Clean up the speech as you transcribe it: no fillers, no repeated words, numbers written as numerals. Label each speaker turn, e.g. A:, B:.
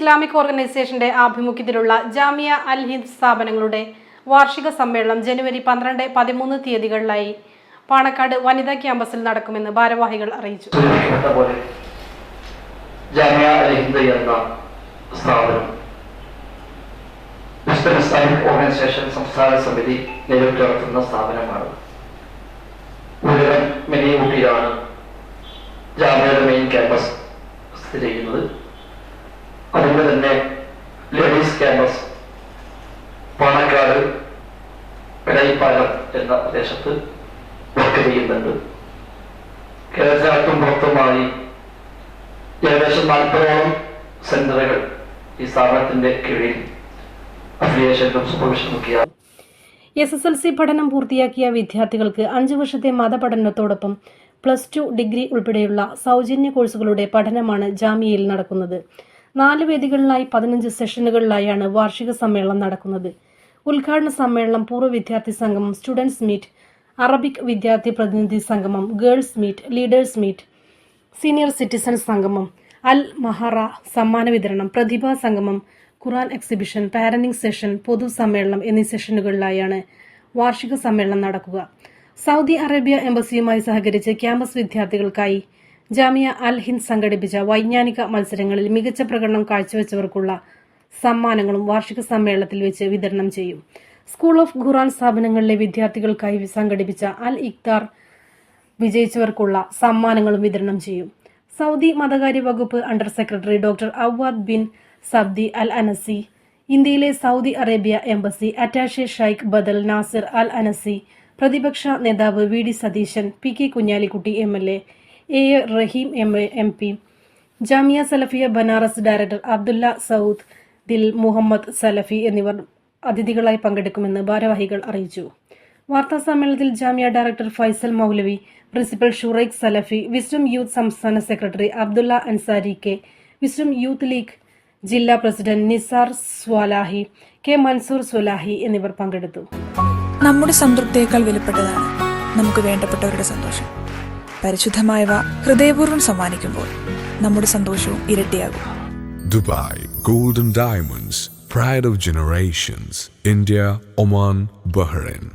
A: Islamic ഓർഗനൈസേഷന്റെ ആഭിമുഖ്യത്തിലുള്ള ജാമിയ അൽ ഹിന്ദ് സ്ഥാപനങ്ങളുടെ വാർഷിക സമ്മേളനം ജനുവരി 12-13 തീയതികളിലായി പാണക്കാട് വനിതാ ക്യാമ്പസിൽ നടക്കുമെന്ന് ഭാരവാഹികൾ അറിയിച്ചു.
B: ജാമിയ അൽ ഹിന്ദ് എന്ന സ്ഥാപനം ഇസ്ലാമിക് ഓർഗനൈസേഷൻ സംസ്ഥാന സമിതി നേതൃത്വം നടത്തുന്ന സ്ഥാപനമാണ്. മിനിയൂട്ടിയിലാണ് ജാമിയയുടെ മെയിൻ ക്യാമ്പസ് സ്ഥിതി ചെയ്യുന്നത്. അതുകൊണ്ട് തന്നെ ലേഡീസ് ക്യാമ്പസ് പാണക്കാട് പെടയിപ്പാലം എന്ന പ്രദേശത്ത് വർക്ക് ചെയ്യുന്നുണ്ട്. കേരളത്തിനകത്തും പുറത്തുമായി ഏകദേശം 40ഓളം സെന്ററുകൾ ഈ സ്ഥാപനത്തിന്റെ കീഴിൽ അഫിലിയേഷനും സൂപ്പർവിഷനും ഒക്കെയാണ്.
A: SSLC പഠനം പൂർത്തിയാക്കിയ വിദ്യാർത്ഥികൾക്ക് 5 വർഷത്തെ മതപഠനത്തോടൊപ്പം +2 ഡിഗ്രി ഉൾപ്പെടെയുള്ള സൗജന്യ കോഴ്സുകളുടെ പഠനമാണ് ജാമിയയിൽ നടക്കുന്നത്. 4 വേദികളിലായി 15 സെഷനുകളിലായാണ് വാർഷിക സമ്മേളനം നടക്കുന്നത്. ഉദ്ഘാടന സമ്മേളനം പൂർവ്വ വിദ്യാർത്ഥി സംഗമം, സ്റ്റുഡൻസ് മീറ്റ്, അറബിക് വിദ്യാർത്ഥി പ്രതിനിധി സംഗമം, girls meet, leaders meet, senior citizen സംഗമം, അൽ മഹാറ സമ്മാന വിതരണം, പ്രതിഭാ സംഗമം, ഖുർആൻ എക്സിബിഷൻ, പാരന്റിംഗ് സെഷൻ, പൊതു സമ്മേളനം എന്നീ സെഷനുകളിലായാണ് വാർഷിക സമ്മേളനം നടക്കുക. സൗദി അറേബ്യ എംബസിയുമായി സഹകരിച്ച് ക്യാമ്പസ് വിദ്യാർത്ഥികൾക്കായി ജാമിയ അൽ ഹിന്ദ് സംഘടിപ്പിച്ച വൈജ്ഞാനിക മത്സരങ്ങളിൽ മികച്ച പ്രകടനം കാഴ്ചവെച്ചവർക്കുള്ള സമ്മാനങ്ങളും വാർഷിക സമ്മേളനത്തിൽ വെച്ച് വിതരണം ചെയ്യും. സ്കൂൾ ഓഫ് ഖുർആൻ സ്ഥാപനങ്ങളിലെ വിദ്യാർത്ഥികൾക്കായി സംഘടിപ്പിച്ച അൽ ഇഖ്താർ വിജയിച്ചവർക്കുള്ള സമ്മാനങ്ങളും വിതരണം ചെയ്യും. സൗദി മതകാര്യ വകുപ്പ് under secretary doctor Awwad bin Sabdi al Anazi, ഇന്ത്യയിലെ Saudi Arabia embassy attache Sheikh Badal Nasir al Anazi, പ്രതിപക്ഷ നേതാവ് VD Satheesan, PK Kunhalikutty MLA, A Rahim MP, Jamia Salafia Banaras director Abdulla Saud Dil Muhammad Salafi എന്നിവർ അതിഥികളായി പങ്കെടുക്കുമെന്ന് ഭാരവാഹികൾ അറിയിച്ചു. വാർത്താ സമ്മേളനത്തിൽ Jamia director Faisal Moulavi, principal Shuraih Salafi, wisdom youth സംസ്ഥാന secretary Abdulla Ansari K, wisdom youth league ജില്ലാ പ്രസിഡന്റ് നിസാർ സ്വലാഹി, K മൻസൂർ സ്വലാഹി എന്നിവർ പങ്കെടുത്തു.
C: നമ്മുടെ സംതൃപ്തിയേക്കാൾ വിലപ്പെട്ടതാണ് നമുക്ക് വേണ്ടപ്പെട്ടവരുടെ സന്തോഷം. പരിശുദ്ധമായവ ഹൃദയപൂർവ്വം സമ്മാനിക്കുമ്പോൾ നമ്മുടെ സന്തോഷവും ഇരട്ടിയാകും.
D: Dubai Golden Diamonds, Pride of Generations, India, Oman, Bahrain.